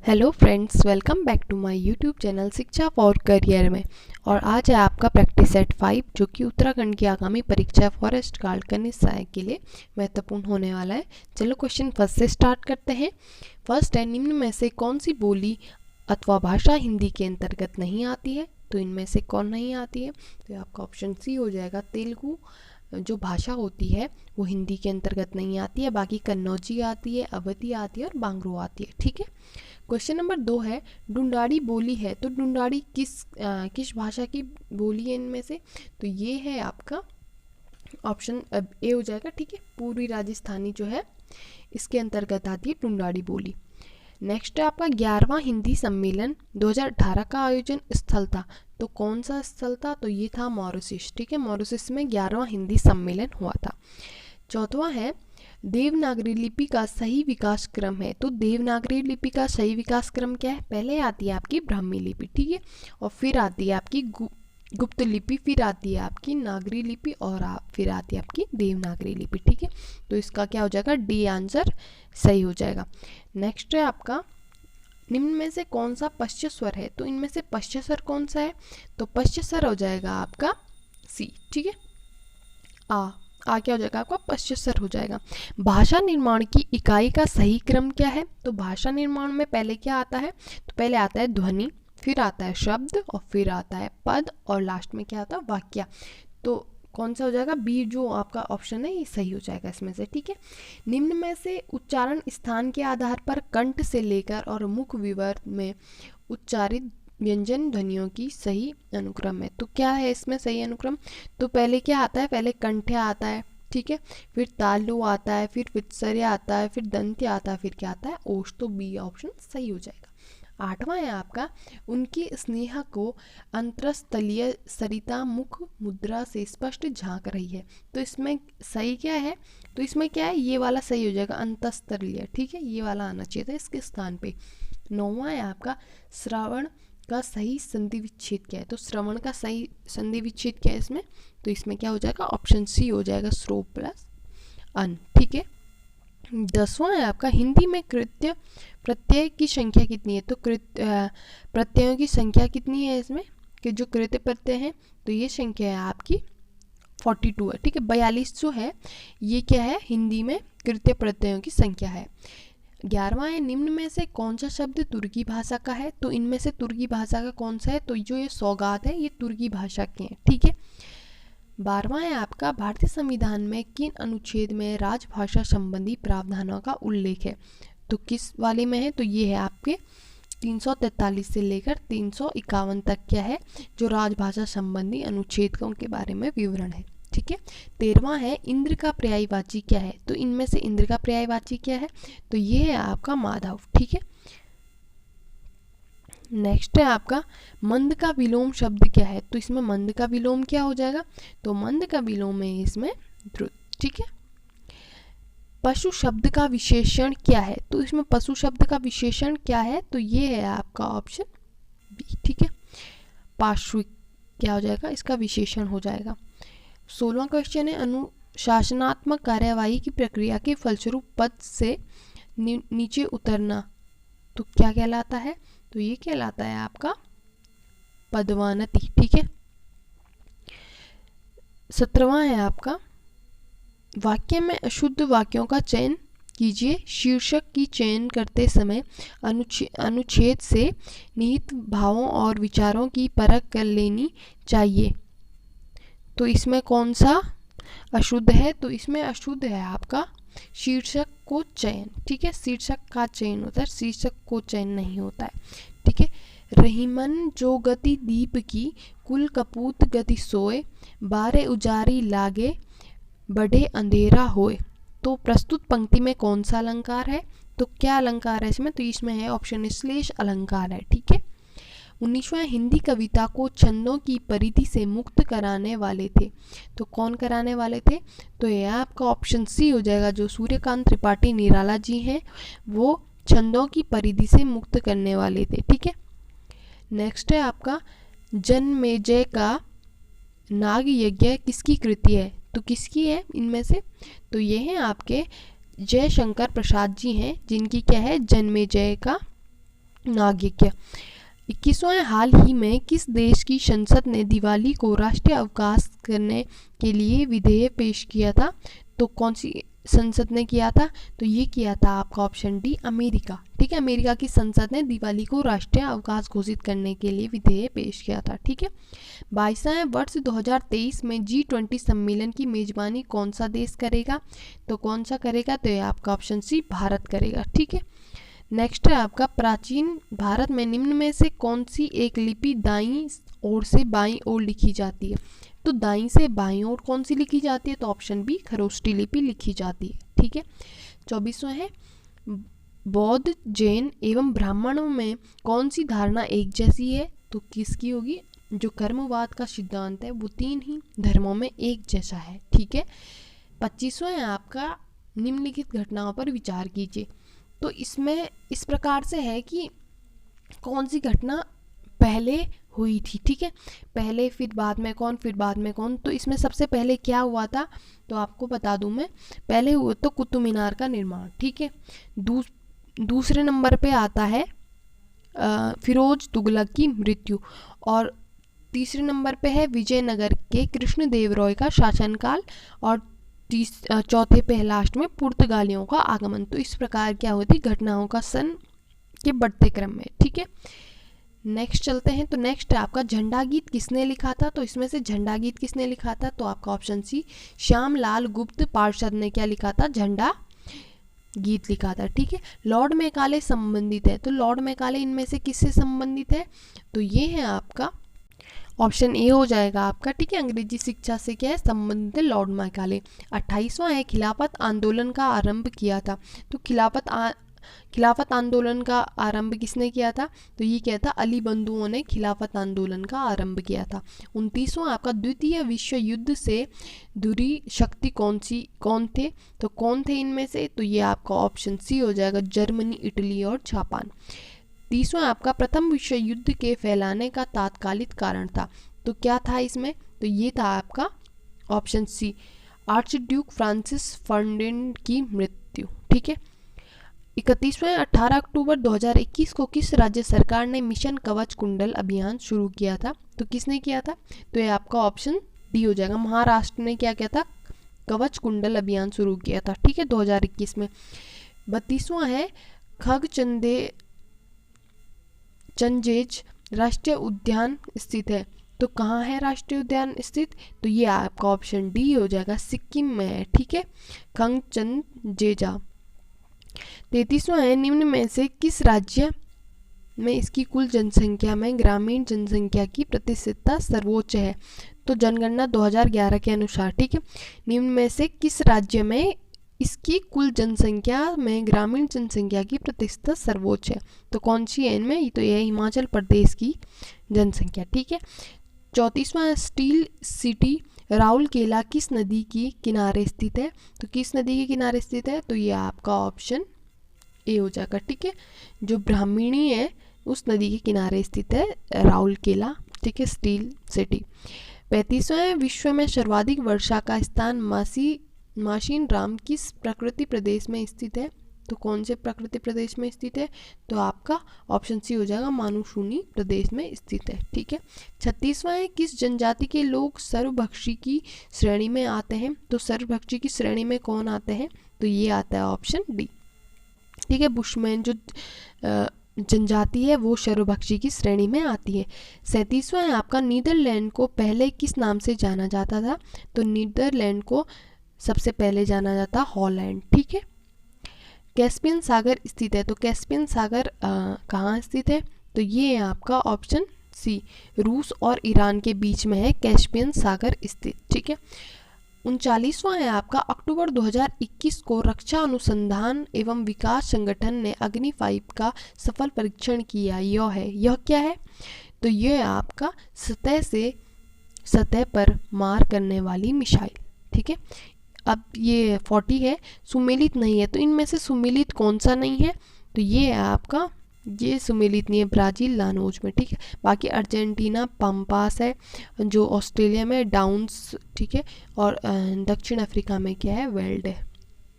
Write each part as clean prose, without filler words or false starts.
Hello friends, welcome back to my YouTube channel Shiksha for career में। और आज है आपका प्रैक्टिस सेट 5 जो कि उत्तराखंड की आगामी परीक्षा फॉरेस्ट गार्ड कन्या सहायक के लिए महत्वपूर्ण होने वाला है। चलो क्वेश्चन फर्स्ट से स्टार्ट करते हैं। फर्स्ट है, निम्न में से कौन सी बोली अथवा भाषा हिंदी के अंतर्गत नहीं आती है? तो इनमें से कौन नहीं आती है? तो आपका ऑप्शन सी हो जाएगा। तेलुगु जो भाषा होती है वो हिंदी के अंतर्गत नहीं आती है, बाकी कन्नौजी आती है, अवधी आती है और बांग्रो आती है। ठीक है। क्वेश्चन नंबर 2 है, डुंडाड़ी बोली है तो डुंडाड़ी किस भाषा की बोली है इनमें से? तो ये है आपका ऑप्शन ए हो जाएगा। ठीक है, पूर्वी राजस्थानी जो है इसके अंतर्गत आती है डुंडाड़ी बोली। नेक्स्ट है आपका 11वां हिंदी सम्मेलन 2018 का आयोजन स्थल था। तो कौन सा स्थल था? तो ये था मॉरिशस। ठीक है, मॉरिशस में 11वां हिंदी सम्मेलन हुआ था। चौथवा है, देवनागरी लिपि का सही विकास क्रम है। तो देवनागरी लिपि का सही विकास क्रम क्या है? पहले आती है आपकी ब्राह्मी लिपि, ठीक है, और फिर आती है आपकी गुप्त लिपि, फिर आती है आपकी नागरी लिपि और फिर आती है आपकी देवनागरी लिपि। ठीक है, तो इसका क्या हो जाएगा? डी आंसर सही हो जाएगा। नेक्स्ट है आपका, निम्न में से कौन सा पश्च स्वर है? तो इनमें से पश्च स्वर कौन सा है? तो पश्च स्वर हो जाएगा आपका सी। ठीक है, आ क्या हो जाएगा? आपका पश्च स्वर हो जाएगा। भाषा निर्माण की इकाई का सही क्रम क्या है? तो भाषा निर्माण में पहले क्या आता है? तो पहले आता है ध्वनि, फिर आता है शब्द और फिर आता है पद और लास्ट में क्या आता है? वाक्य। तो कौन सा हो जाएगा? बी जो आपका ऑप्शन है ये सही हो जाएगा इसमें से। ठीक है, निम्न में से उच्चारण स्थान के आधार पर कंठ से लेकर और मुख विवर्त में उच्चारित व्यंजन ध्वनियों की सही अनुक्रम है। तो क्या है इसमें सही अनुक्रम? तो पहले क्या आता है? पहले कंठ्य आता है, ठीक है, फिर तालु आता है, फिर वित्सर्य आता है, फिर दंत्य आता है, फिर क्या आता है? ओष्ठ। तो बी ऑप्शन सही हो जाएगा। 8वां है आपका, उनकी स्नेह को अंतरस्थलीय सरिता मुख मुद्रा से स्पष्ट झांक रही है। तो इसमें सही क्या है? तो इसमें क्या है? ये वाला सही हो जाएगा, अंतस्तरीय। ठीक है, ये वाला आना चाहिए था इसके स्थान पे। 9वां है आपका, श्रावण का सही संधि विच्छेद क्या है? तो श्रवण का सही संधि विच्छेद क्या है इसमें? तो इसमें क्या हो जाएगा? ऑप्शन सी हो जाएगा, श्रो प्लस अन। ठीक है, 10वां है आपका, हिंदी में कृत्य प्रत्यय की संख्या कितनी है? तो प्रत्ययों की संख्या कितनी है इसमें? कि जो कृत्य प्रत्यय है तो ये संख्या है आपकी 42 है। ठीक है, 42 जो है ये क्या है? हिंदी में कृत्य प्रत्ययों की संख्या है। 11वां है, निम्न में से कौन सा शब्द तुर्की भाषा का है? तो इनमें से तुर्की भाषा का कौन सा है? तो जो ये सौगात है ये तुर्की भाषा के हैं। ठीक है, 12वां है आपका, भारतीय संविधान में किन अनुच्छेद में राजभाषा संबंधी प्रावधानों का उल्लेख है? तो किस वाले में है? तो ये है आपके 343 से लेकर 351 तक क्या है? जो राजभाषा संबंधी अनुच्छेदों के बारे में विवरण है। ठीक है, 13वां है, इंद्र का पर्यायवाची क्या है? तो इनमें से इंद्र का पर्यायवाची क्या है? तो ये है आपका माधव। ठीक है, नेक्स्ट है आपका, मंद का विलोम शब्द क्या है? तो इसमें मंद का विलोम क्या हो जाएगा? तो मंद का विलोम है इसमें द्रुत। ठीक है, पशु शब्द का विशेषण क्या है? तो इसमें पशु शब्द का विशेषण क्या है? तो ये है आपका ऑप्शन बी। ठीक है, पार्श्विक क्या हो जाएगा? इसका विशेषण हो जाएगा। 16वां क्वेश्चन है, अनुशासनात्मक कार्यवाही की प्रक्रिया के फलस्वरूप पद से नीचे उतरना तो क्या कहलाता है? तो ये कहलाता है आपका पदवानति। ठीक है, 17वां है आपका, वाक्य में अशुद्ध वाक्यों का चयन कीजिए। शीर्षक की चयन करते समय अनुच्छेद से निहित भावों और विचारों की परख कर लेनी चाहिए। तो इसमें कौन सा अशुद्ध है? तो इसमें अशुद्ध है आपका शीर्षक को चयन। ठीक है, शीर्षक का चयन होता है, शीर्षक को चयन नहीं होता है। ठीक है, रहीमन जो गति दीप की, कुल कपूत गति सोए, बारे उजारी लागे, बढ़े अंधेरा होए। तो प्रस्तुत पंक्ति में कौन सा अलंकार है? तो क्या अलंकार है इसमें? तो इसमें है ऑप्शन श्लेष अलंकार है। ठीक है, 19वां, हिंदी कविता को छंदों की परिधि से मुक्त कराने वाले थे। तो कौन कराने वाले थे? तो यह आपका ऑप्शन सी हो जाएगा, जो सूर्यकांत त्रिपाठी निराला जी हैं वो छंदों की परिधि से मुक्त करने वाले थे। ठीक है, नेक्स्ट है आपका, जन्मेजय का नाग यज्ञ किसकी कृति है? तो किसकी है इनमें से? तो ये हैं आपके जयशंकर प्रसाद जी हैं, जिनकी क्या है? जन्मेजय का नागरिक। 21वां, हाल ही में किस देश की संसद ने दिवाली को राष्ट्रीय अवकाश करने के लिए विधेयक पेश किया था? तो कौन सी संसद ने किया था? तो ये किया था आपका ऑप्शन डी, अमेरिका। ठीक है, अमेरिका की संसद ने दिवाली को राष्ट्रीय अवकाश घोषित करने के लिए विधेयक पेश किया था। ठीक है। 22वें वर्ष 2023 में G20 सम्मेलन की मेजबानी कौन सा देश करेगा? तो कौन सा करेगा? तो ये आपका ऑप्शन सी, भारत करेगा। ठीक है। नेक्स्ट है आपका, प्राचीन भारत में निम्न में से कौन सी एक लिपि दाईं ओर से बाईं ओर लिखी जाती है? तो दाईं से बाईं ओर कौन सी लिखी जाती है? तो ऑप्शन बी, खरोष्टी लिपि लिखी जाती है। ठीक है। 24वां है, बौद्ध, जैन एवं ब्राह्मणों में कौन सी धारणा एक जैसी है? तो किसकी होगी? जो कर्मवाद का सिद्धांत है वो 3 ही धर्मों में एक जैसा है। ठीक है। 25वां है आपका, निम्नलिखित घटनाओं पर विचार कीजिए। तो इसमें इस प्रकार से है कि कौन सी घटना पहले हुई थी। ठीक है, पहले फिर बाद में कौन, फिर बाद में कौन। तो इसमें सबसे पहले क्या हुआ था? तो आपको बता दूं मैं, पहले हुआ तो कुतुब मीनार का निर्माण। ठीक है। दूसरे नंबर पे आता है फिरोज तुगलक की मृत्यु, और तीसरे नंबर पे है विजयनगर के कृष्णदेवराय का शासनकाल, और चौथे पे लास्ट में पुर्तगालियों का आगमन। तो इस प्रकार क्या होती घटनाओं का सन के बढ़ते क्रम में। ठीक है। नेक्स्ट चलते हैं। तो नेक्स्ट है आपका, झंडा गीत किसने लिखा था? तो इसमें से झंडा गीत किसने लिखा था? तो आपका ऑप्शन सी, श्यामलाल गुप्त पार्षद ने क्या लिखा था? झंडा गीत लिखा था। ठीक है। लॉर्ड मैकाले संबंधित है, तो लॉर्ड मैकाले इनमें से किससे संबंधित है? तो ये है आपका ऑप्शन ए हो जाएगा आपका। ठीक है, अंग्रेजी शिक्षा से क्या है संबंधित है? Lord Macaulay. 28वां है, खिलाफत आंदोलन का आरंभ किया था। तो खिलाफत आंदोलन का आरंभ किसने किया था? तो ये क्या था? अली बंधुओं ने खिलाफत आंदोलन का आरंभ किया था। 29वां आपका, द्वितीय विश्व युद्ध से दूरी शक्ति कौन थे? तो कौन थे इनमें से? तो ये आपका ऑप्शन सी हो जाएगा, जर्मनी, इटली और जापान। 30वां आपका, प्रथम विश्व युद्ध के फैलाने का तात्कालिक कारण था। तो क्या था इसमें? तो ये था आपका option C, archduke Francis Ferdinand की मृत्यु। ठीक है। 31वां, 18 अक्टूबर 2021 को किस राज्य सरकार ने मिशन कवच कुंडल अभियान शुरू किया था? तो किसने किया था? तो ये आपका ऑप्शन डी हो जाएगा, महाराष्ट्र ने क्या किया था? कवच कुंडल अभियान शुरू किया था। ठीक है, 2021 में। 32वां है, चंजेज राष्ट्रीय उद्यान स्थित है। तो कहाँ है राष्ट्रीय उद्यान स्थित? तो ये आपका ऑप्शन डी हो जाएगा, सिक्किम में है। ठीक है, खंगचनजेजा। 33वां है, निम्न में से किस राज्य में इसकी कुल जनसंख्या में ग्रामीण जनसंख्या की प्रतिशतता सर्वोच्च है? तो जनगणना 2011 के अनुसार। ठीक है, निम्न में से किस राज्य में इसकी कुल जनसंख्या में ग्रामीण जनसंख्या की प्रतिशतता सर्वोच्च है? तो कौन सी है इनमें? तो यह हिमाचल प्रदेश की जनसंख्या। ठीक है। 34वां, स्टील सिटी राउरकेला किस नदी के किनारे स्थित है? तो किस नदी के किनारे स्थित है? तो ये आपका ऑप्शन ए हो जाएगा। ठीक है, जो ब्राह्मणी है उस नदी के किनारे स्थित है राउरकेला। ठीक है, स्टील सिटी। 35वां, विश्व में सर्वाधिक वर्षा का स्थान माशिन राम किस प्रकृति प्रदेश में स्थित है? तो कौन से प्रकृति प्रदेश में स्थित है? तो आपका ऑप्शन सी हो जाएगा, मानसूनी प्रदेश में स्थित है। ठीक है। 36वां है, किस जनजाति के लोग सर्वभक्षी की श्रेणी में आते हैं? तो सर्वभक्षी की श्रेणी में कौन आते हैं? तो ये आता है ऑप्शन डी। ठीक है, बुशमैन जो जनजाति है वो सर्वभक्षी की श्रेणी में आती है। 37वां है आपका, नीदरलैंड को पहले किस नाम से जाना जाता था? तो नीदरलैंड को सबसे पहले जाना जाता हॉलैंड। ठीक है। कैस्पियन सागर स्थित है। तो कैस्पियन सागर कहाँ स्थित है? तो ये है आपका ऑप्शन सी, रूस और ईरान के बीच में है कैस्पियन सागर स्थित। ठीक है। 39वां है आपका, अक्टूबर 2021 को रक्षा अनुसंधान एवं विकास संगठन ने अग्नि 5 का सफल परीक्षण किया। यह क्या है? तो यह आपका सतह से सतह पर मार करने वाली मिसाइल। ठीक है। अब ये 40 है, सुमेलित नहीं है। तो इनमें से सुमेलित कौन सा नहीं है? तो ये है आपका, ये सुमेलित नहीं है, ब्राज़ील लानोज में। ठीक है। बाकी अर्जेंटीना पम्पास है, जो ऑस्ट्रेलिया में डाउन्स। ठीक है। और दक्षिण अफ्रीका में क्या है? वेल्ड है।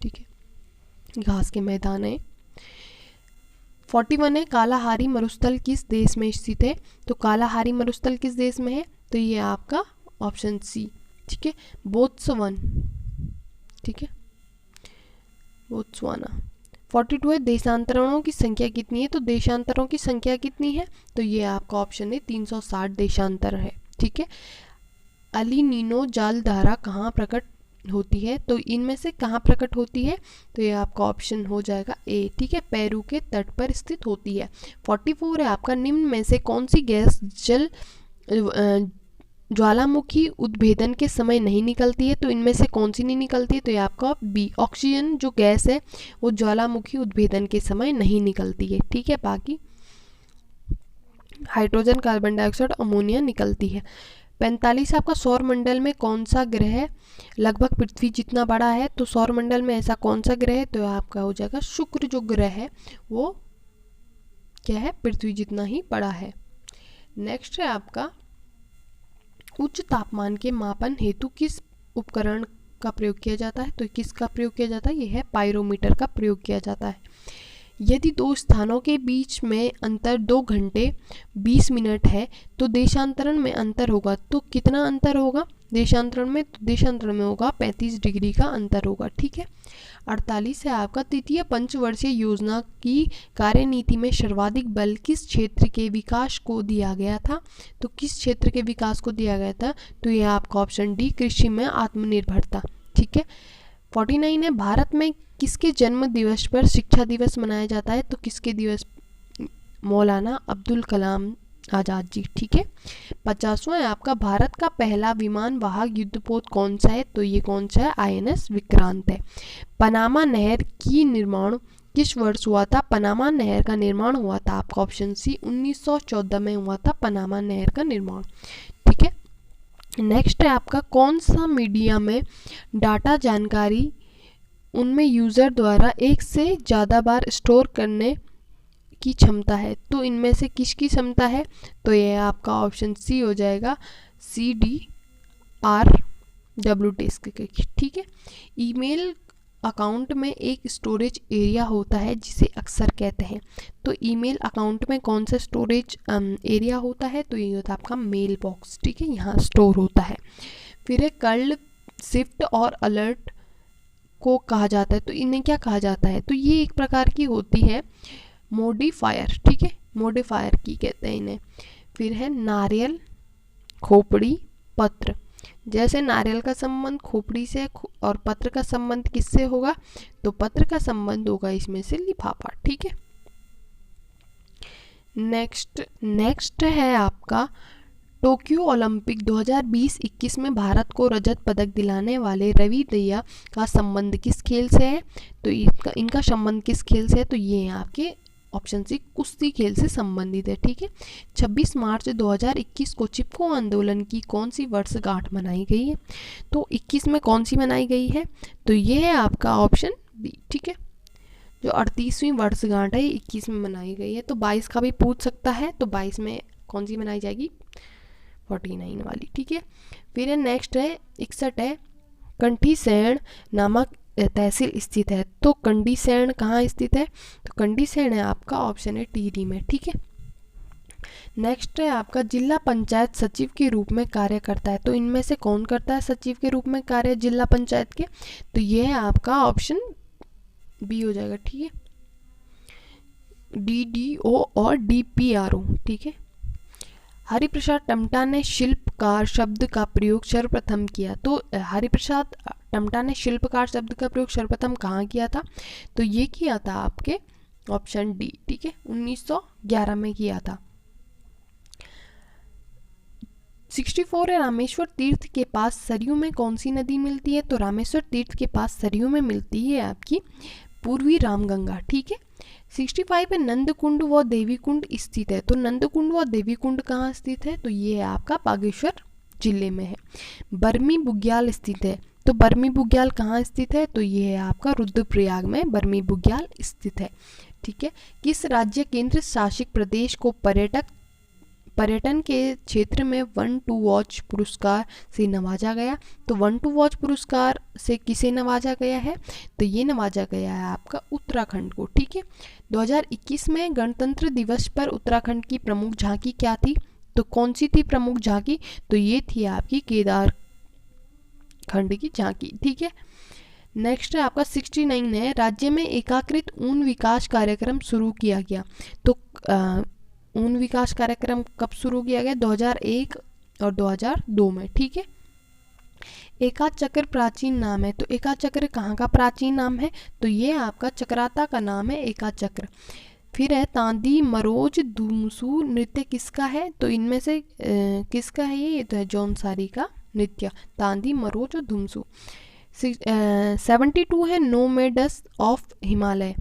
ठीक है, घास के मैदान है। 41 है कालाहारी मरुस्थल किस देश में स्थित है? तो कालाहारी मरुस्थल किस देश में है? तो ये आपका ऑप्शन सी, ठीक है, बोत्सवन, ठीक है, बोत्सवाना। 42 है देशांतरणों की संख्या कितनी है? तो देशांतरों की संख्या कितनी है? तो ये आपका ऑप्शन है 360 देशांतर है, ठीक है। अली नीनो जलधारा कहाँ प्रकट होती है? तो इनमें से कहाँ प्रकट होती है? तो ये आपका ऑप्शन हो जाएगा ए, ठीक है, पेरू के तट पर स्थित होती है। 44 है आपका निम्न में से कौन सी गैस जल ज्वालामुखी उद्भेदन के समय नहीं निकलती है? तो इनमें से कौन सी नहीं निकलती है? तो ये आपका बी, ऑक्सीजन जो गैस है वो ज्वालामुखी उद्भेदन के समय नहीं निकलती है, ठीक है। बाकी हाइड्रोजन, कार्बन डाइऑक्साइड, अमोनिया निकलती है। 45 आपका सौर मंडल में कौन सा ग्रह लगभग पृथ्वी जितना बड़ा है? तो सौर मंडल में ऐसा कौन सा ग्रह है? तो आपका हो जाएगा शुक्र जो ग्रह है वो क्या है? पृथ्वी जितना ही बड़ा है। नेक्स्ट है आपका उच्च तापमान के मापन हेतु किस उपकरण का प्रयोग किया जाता है? तो किसका प्रयोग किया जाता है? यह है पायरोमीटर का प्रयोग किया जाता है। यदि दो स्थानों के बीच में अंतर 2 घंटे 20 मिनट है तो देशांतरण में अंतर होगा, तो कितना अंतर होगा देशांतरण में? तो देशांतरण में होगा 35 डिग्री का अंतर होगा, ठीक है। 48 है आपका तृतीय पंचवर्षीय योजना की कार्यनीति में सर्वाधिक बल किस क्षेत्र के विकास को दिया गया था? तो किस क्षेत्र के विकास को दिया गया था? तो यह आपका ऑप्शन डी, कृषि में आत्मनिर्भरता, ठीक है। 49 है भारत में किसके जन्म दिवस पर शिक्षा दिवस मनाया जाता है? तो किसके दिवस? मौलाना अब्दुल कलाम आज़ाद जी, ठीक है। 50वां है आपका भारत का पहला विमान वाहक युद्धपोत कौन सा है? तो ये कौन सा है? INS विक्रांत है। पनामा नहर की निर्माण किस वर्ष हुआ था? पनामा नहर का निर्माण हुआ था आपका ऑप्शन सी 1914 में हुआ था पनामा नहर का निर्माण, ठीक है। नेक्स्ट है आपका कौन सा मीडिया में डाटा जानकारी उनमें यूज़र द्वारा एक से ज़्यादा बार स्टोर करने की क्षमता है? तो इनमें से किसकी क्षमता है? तो ये आपका ऑप्शन सी हो जाएगा CDRW डिस्क की, ठीक है। ईमेल अकाउंट में एक स्टोरेज एरिया होता है जिसे अक्सर कहते हैं, तो ईमेल अकाउंट में कौन सा स्टोरेज एरिया होता है? तो ये होता है आपका मेल बॉक्स, ठीक है, यहाँ स्टोर होता है। फिर है कर्ल, शिफ्ट और अलर्ट को कहा जाता है, तो इन्हें क्या कहा जाता है? तो ये एक प्रकार की होती है मोडिफायर, ठीक है, मोडिफायर की कहते हैं इन्हें। फिर है नारियल, खोपड़ी, पत्र। जैसे नारियल का संबंध खोपड़ी से और पत्र का संबंध किससे होगा? तो पत्र का संबंध होगा इसमें से लिफाफा, ठीक है। नेक्स्ट है आपका टोक्यो ओलंपिक 2020-21 में भारत को रजत पदक दिलाने वाले रवि दहिया का संबंध किस खेल से है? तो इनका संबंध किस खेल से है? तो ये आपके ऑप्शन सी कुश्ती खेल से संबंधित है, ठीक है। 26 मार्च 2021 को चिपको आंदोलन की कौन सी वर्षगांठ मनाई गई है? तो 21 में कौन सी मनाई गई है? तो ये है आपका ऑप्शन बी, ठीक है, जो 38वीं वर्षगांठ है 21 में मनाई गई है। तो 22 का भी पूछ सकता है, तो 22 में कौन सी मनाई जाएगी? 49 वाली, ठीक है। फिर है नेक्स्ट है 61 है कंठीसेण नामक तहसील स्थित है, तो कंडीसेण कहाँ स्थित है? तो कंडीसेण है आपका ऑप्शन है टिहरी में, ठीक है। नेक्स्ट है आपका जिला पंचायत सचिव के रूप में कार्य करता है, तो इनमें से कौन करता है सचिव के रूप में कार्य जिला पंचायत के? तो ये है आपका ऑप्शन बी हो जाएगा, ठीक है, DDO और DPRO, ठीक है। हरिप्रसाद टमटा ने शिल्पकार शब्द का प्रयोग सर्वप्रथम किया, तो हरिप्रसाद टमटा ने शिल्पकार शब्द का प्रयोग सर्वप्रथम कहाँ किया था? तो ये किया था आपके ऑप्शन डी, ठीक है, 1911 में किया था। 64 है रामेश्वर तीर्थ के पास सरयू में कौन सी नदी मिलती है? तो रामेश्वर तीर्थ के पास सरयू में मिलती है आपकी पूर्वी रामगंगा, ठीक है। 65 है नंदकुंड व देवीकुंड स्थित है, तो नंदकुंड व देवीकुंड कहाँ स्थित है? तो ये है आपका बागेश्वर जिले में है। बरमी बुग्याल स्थित है, तो बरमी बुग्याल कहाँ स्थित है? तो ये है आपका रुद्रप्रयाग में बरमी बुग्याल स्थित है, ठीक है। किस राज्य केंद्र शासित प्रदेश को पर्यटन के क्षेत्र में वन टू वॉच पुरस्कार से नवाजा गया। तो वन टू वॉच पुरस्कार से किसे नवाजा गया है? तो ये नवाजा गया है आपका उत्तराखंड को। ठीक है, 2021 में गणतंत्र दिवस पर उत्तराखंड की प्रमुख झांकी क्या थी? तो कौन सी थी प्रमुख झांकी? तो ये थी आपकी केदार खंड की झांकी। ठीक है, नेक्स्ट है आपका 69 है, राज्य में एकीकृत ऊन विकास कार्यक्रम शुरू किया गया। तो ऊन विकास कार्यक्रम कब शुरू किया गया? 2001 और 2002 में। ठीक है, एका चक्र प्राचीन नाम है। तो एका चक्र कहाँ का प्राचीन नाम है? तो ये आपका चक्राता का नाम है एका चक्र। फिर है तांदी मरोज धुमसू नृत्य किसका है? तो इनमें से किसका है ये? तो है जौनसारी का नृत्य, तांदी मरोज और धुमसू। 72 है नोमेडस ऑफ हिमालय।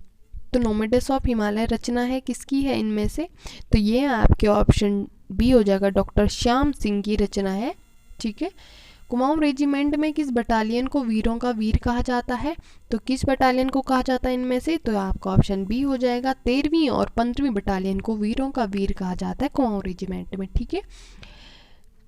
तो नोमेडस ऑफ हिमालय रचना है किसकी है इनमें से? तो ये आपके ऑप्शन बी हो जाएगा, डॉक्टर श्याम सिंह की रचना है। ठीक है, कुमाऊं रेजिमेंट में किस बटालियन को वीरों का वीर कहा जाता है? तो किस बटालियन को कहा जाता है इनमें से? तो आपका ऑप्शन बी हो जाएगा, 13वीं और 15वीं बटालियन को वीरों का वीर कहा जाता है कुमाऊं रेजिमेंट में। ठीक है,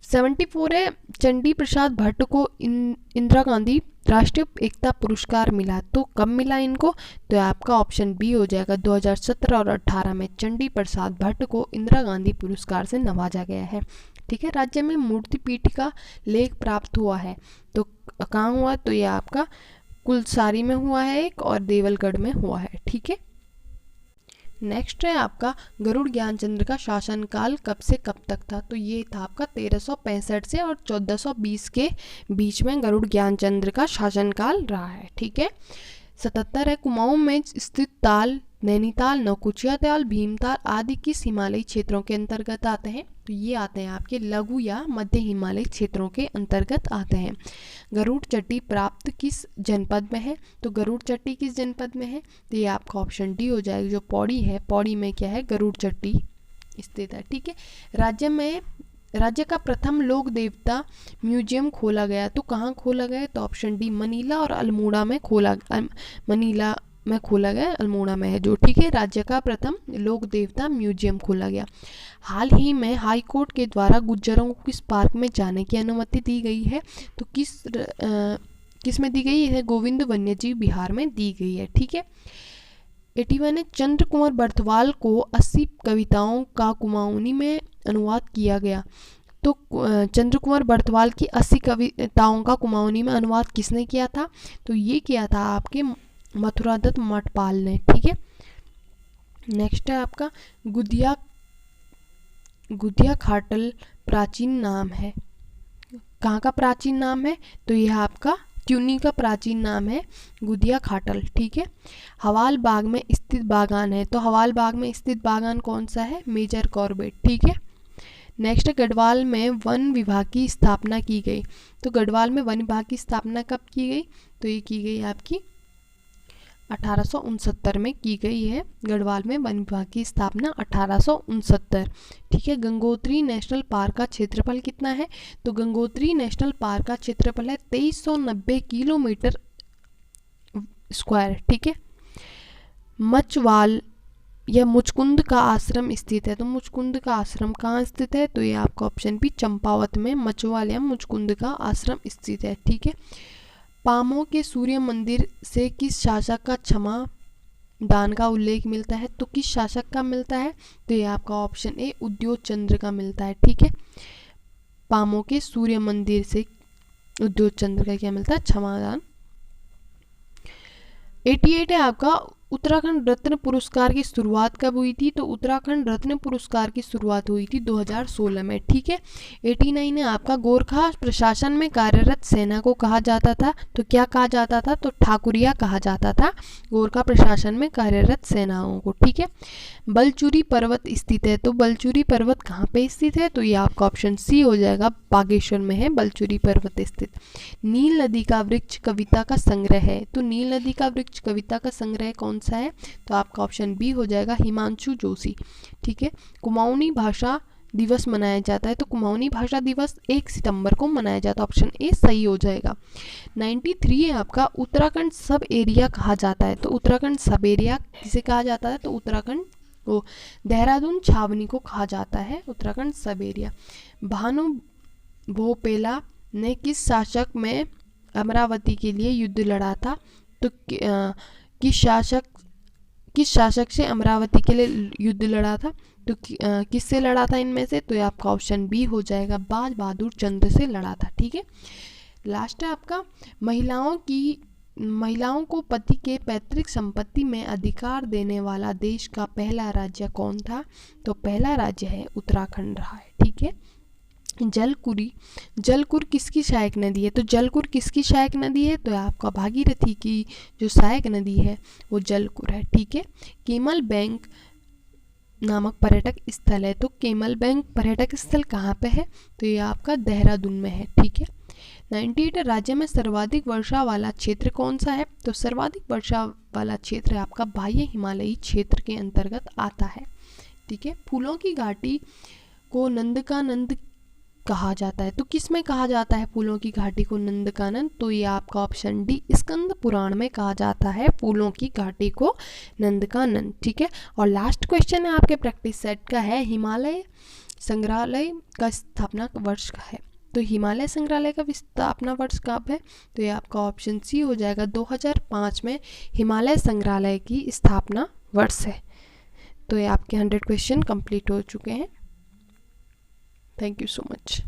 74 है चंडी प्रसाद भट्ट को इंदिरा गांधी राष्ट्रीय एकता पुरस्कार मिला। तो कब मिला इनको? तो आपका ऑप्शन बी हो जाएगा, 2017 और 18 में चंडी प्रसाद भट्ट को इंदिरा गांधी पुरस्कार से नवाजा गया है। ठीक है, राज्य में मूर्ति पीठ का लेख प्राप्त हुआ है। तो कहाँ हुआ? तो ये आपका कुलसारी में हुआ है एक, और देवलगढ़ में हुआ है। ठीक है, नेक्स्ट है आपका गरुड़ ज्ञानचंद्र का शासनकाल कब से कब तक था? तो ये था आपका 1365 से और 1420 के बीच में गरुड़ ज्ञानचंद्र का शासनकाल रहा है। ठीक है, 77 है कुमाऊं में स्थित ताल नैनीताल, नौकुचिया ताल, भीमताल आदि किस हिमालयी क्षेत्रों के अंतर्गत आते हैं? तो ये आते हैं आपके लघु या मध्य हिमालयी क्षेत्रों के अंतर्गत आते हैं। गरुड़ चट्टी प्राप्त किस जनपद में है? तो गरुड़ चट्टी किस जनपद में है? तो ये आपका ऑप्शन डी हो जाएगा, जो पौड़ी है, पौड़ी में क्या है? गरुड़ चट्टी स्थित है। ठीक है, राज्य का प्रथम लोक देवता म्यूजियम खोला गया। तो कहाँ खोला गया? तो ऑप्शन डी मनीला और अल्मोड़ा में मनीला में खोला गया, अल्मोड़ा में है जो। ठीक है, राज्य का प्रथम लोक देवता म्यूजियम खोला गया। हाल ही में हाई कोर्ट के द्वारा गुज्जरों को किस पार्क में जाने की अनुमति दी गई है? तो किस में दी गई है? गोविंद वन्यजीव विहार में दी गई है। ठीक है, 81 ने चंद्र कुंवर बर्थवाल को 80 कविताओं का कुमाऊनी में अनुवाद किया गया। तो चंद्र कुंवर बर्थवाल की 80 कविताओं का कुमाऊनी में अनुवाद किसने किया था? तो ये किया था आपके मथुरा दत्त मठपाल ने। ठीक है, नेक्स्ट है आपका गुदिया खाटल प्राचीन नाम है। कहाँ का प्राचीन नाम है? तो यह आपका ट्यूनी का प्राचीन नाम है गुदिया खाटल। ठीक है, हवाल बाग में स्थित बागान है। तो हवाल बाग में स्थित बागान कौन सा है? Major Corbett. ठीक है, नेक्स्ट गढ़वाल में वन विभाग की स्थापना की गई। तो गढ़वाल में वन विभाग की स्थापना कब की गई? तो ये की गई आपकी 1869 में की गई है। गढ़वाल में वन विभाग की स्थापना 1869। ठीक है, गंगोत्री नेशनल पार्क का क्षेत्रफल कितना है? तो गंगोत्री नेशनल पार्क का क्षेत्रफल है 2390 किलोमीटर स्क्वायर। ठीक है, मचवाल या मुचकुंद का आश्रम स्थित है। तो मुचकुंद का आश्रम कहाँ स्थित है? तो ये आपका ऑप्शन बी चंपावत में मचवाल या मुचकुंद का आश्रम स्थित है। ठीक है, पामो के सूर्य मंदिर से किस शासक का क्षमा दान का उल्लेख मिलता है? तो किस शासक का मिलता है? तो ये आपका ऑप्शन ए उद्योग चंद्र का मिलता है। ठीक है, पामो के सूर्य मंदिर से उद्योग चंद्र का क्या मिलता है? क्षमा दान। 88 है आपका उत्तराखंड रत्न पुरस्कार की शुरुआत कब हुई थी? तो उत्तराखंड रत्न पुरस्कार की शुरुआत हुई थी 2016 में। ठीक है, 89 है आपका गोरखा प्रशासन में कार्यरत सेना को कहा जाता था। तो क्या कहा जाता था? तो ठाकुरिया कहा जाता था गोरखा प्रशासन में कार्यरत सेनाओं को। ठीक है, बलचूरी पर्वत स्थित है। तो बलचूरी पर्वत कहाँ पे स्थित है? तो ये आपका ऑप्शन सी हो जाएगा, बागेश्वर में है बलचूरी पर्वत स्थित। नील नदी का वृक्ष कविता का संग्रह है। तो नील नदी का वृक्ष कविता का संग्रह कौन सा है? तो आपका ऑप्शन बी हो जाएगा, हिमांशु जोशी। ठीक है, कुमाऊनी भाषा दिवस मनाया जाता है। तो कुमाऊनी भाषा दिवस 1 सितंबर को मनाया जाता है। ऑप्शन ए सही हो जाएगा। 93 है आपका उत्तराखंड सब एरिया कहा जाता है। तो उत्तराखंड सब एरिया किसे कहा जाता है? तो उत्तराखंड वो देहरादून छावनी को कहा जाता है? उत्तराखंड सब एरिया। भानु भोपेला ने किस शासक में अमरावती के लिए युद्ध लड़ा था? तो किस शासक से अमरावती के लिए युद्ध लड़ा था? तो किससे लड़ा था इनमें से? तो ये आपका ऑप्शन बी हो जाएगा, बाज बहादुर चंद्र से लड़ा था। ठीक है, लास्ट है आपका, महिलाओं को पति के पैतृक संपत्ति में अधिकार देने वाला देश का पहला राज्य कौन था? तो पहला राज्य है उत्तराखंड रहा है। ठीक है, जलकुर किसकी सहायक नदी है? तो जलकुर किसकी सहायक नदी है? तो आपका भागीरथी की जो सहायक नदी है वो जलकुर है। ठीक है, केमल बैंक नामक पर्यटक स्थल है, तो केमल बैंक पर्यटक स्थल कहाँ पे है? तो ये आपका देहरादून में है। ठीक है, 98 राज्य में सर्वाधिक वर्षा वाला क्षेत्र कौन सा है? तो सर्वाधिक वर्षा वाला क्षेत्र आपका बाह्य हिमालयी क्षेत्र के अंतर्गत आता है। ठीक है, फूलों की घाटी को नंदकानंद कहा जाता है, तो किस में कहा जाता है फूलों की घाटी को नंदकानंद? तो ये आपका ऑप्शन डी, स्कंद पुराण में कहा जाता है फूलों की घाटी को नंदकानंद। ठीक है, और लास्ट क्वेश्चन है आपके प्रैक्टिस सेट का है, हिमालय संग्रहालय का स्थापना वर्ष का है? तो हिमालय संग्रहालय का स्थापना वर्ष कब है? तो ये आपका ऑप्शन सी हो जाएगा, 2005 में हिमालय संग्रहालय की स्थापना वर्ष है। तो ये आपके 100 क्वेश्चन कंप्लीट हो चुके हैं। Thank you so much.